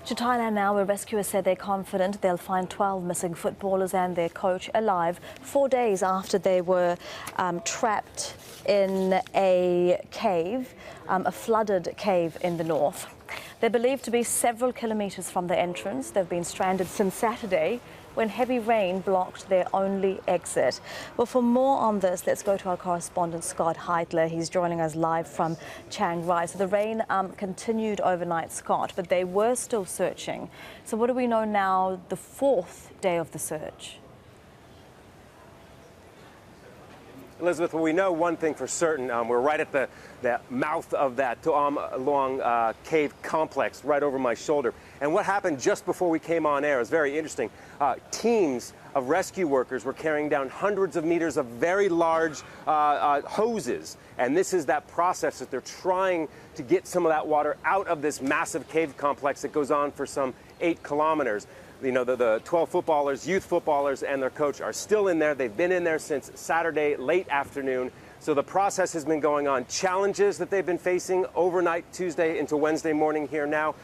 To Thailand now, where rescuers said they're confident they'll find 12 missing footballers and their coach alive 4 days after they were trapped in a cave, a flooded cave in the north. They're believed to be several kilometres from the entrance. They've been stranded since Saturday when heavy rain blocked their only exit. Well, for more on this, let's go to our correspondent Scott Heitler. He's joining us live from Chiang. So the rain continued overnight, Scott, but they were still searching. So what do we know now, the fourth day of the search? Elizabeth, well, we know one thing for certain. We're right at the mouth of that long cave complex right over my shoulder. And what happened just before we came on air is very interesting. Teams of rescue workers were carrying down hundreds of meters of very large hoses. And this is that process that they're trying to get some of that water out of this massive cave complex that goes on for some 8 kilometers. You know, the 12 footballers, youth footballers, and their coach are still in there. They've been in there since Saturday, late afternoon. So the process has been going on. Challenges that they've been facing overnight, Tuesday into Wednesday morning here now.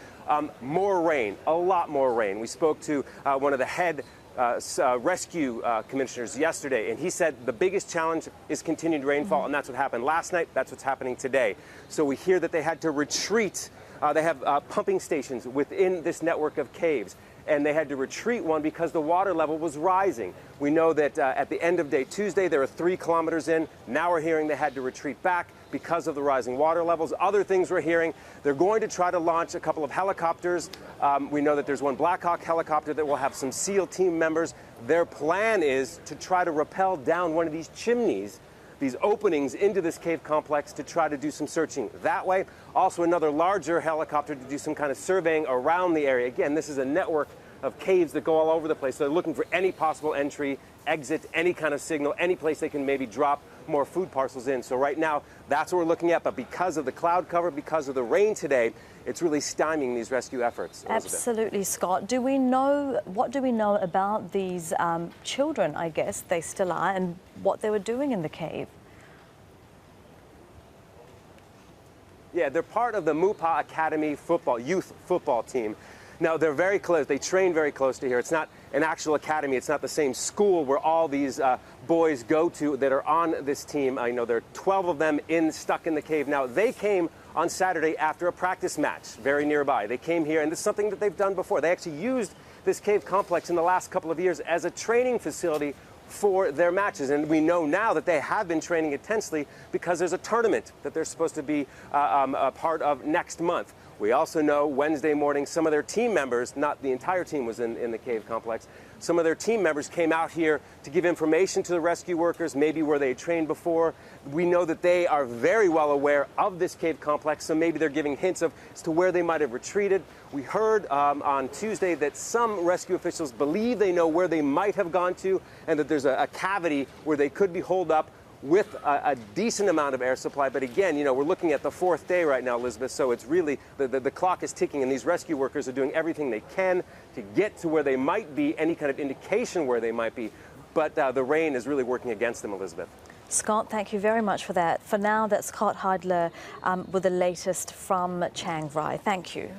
More rain, a lot more rain. We spoke to one of the head rescue commissioners yesterday, and he said the biggest challenge is continued rainfall, and that's what happened last night. That's what's happening today. So we hear that they had to retreat. They have pumping stations within this network of caves, and they had to retreat one because the water level was rising. We know that at the end of day Tuesday, they were 3 kilometers in. Now we're hearing they had to retreat back because of the rising water levels. Other things we're hearing, they're going to try to launch a couple of helicopters. We know that there's one Black Hawk helicopter that will have some SEAL team members. Their plan is to try to rappel down one of these chimneys, these openings into this cave complex, to try to do some searching that way. Also another larger helicopter to do some kind of surveying around the area. Again, this is a network of caves that go all over the place. So they're looking for any possible entry, exit, any kind of signal, any place they can maybe drop more food parcels in. So right now, that's what we're looking at. But because of the cloud cover, because of the rain today, it's really stymieing these rescue efforts, Elizabeth. Absolutely, Scott. What do we know about these children, I guess they still are, and what they were doing in the cave? Yeah, they're part of the Mupa Academy youth football team. Now, they're very close. They train very close to here. It's not an actual academy. It's not the same school where all these boys go to that are on this team. I know there are 12 of them stuck in the cave. Now, they came on Saturday after a practice match very nearby. They came here, and this is something that they've done before. They actually used this cave complex in the last couple of years as a training facility for their matches. And we know now that they have been training intensely because there's a tournament that they're supposed to be a part of next month. We also know Wednesday morning some of their team members, not the entire team was in the cave complex, some of their team members came out here to give information to the rescue workers, maybe where they had trained before. We know that they are very well aware of this cave complex, so maybe they're giving hints as to where they might have retreated. We heard on Tuesday that some rescue officials believe they know where they might have gone to, and that there's a cavity where they could be holed up with a decent amount of air supply. But again, you know, we're looking at the 4th day right now, Elizabeth, so it's really, the clock is ticking, and these rescue workers are doing everything they can to get to where they might be, any kind of indication where they might be. But the rain is really working against them, Elizabeth. Scott, thank you very much for that. For now, that's Scott Heitler with the latest from Chiang. Thank you.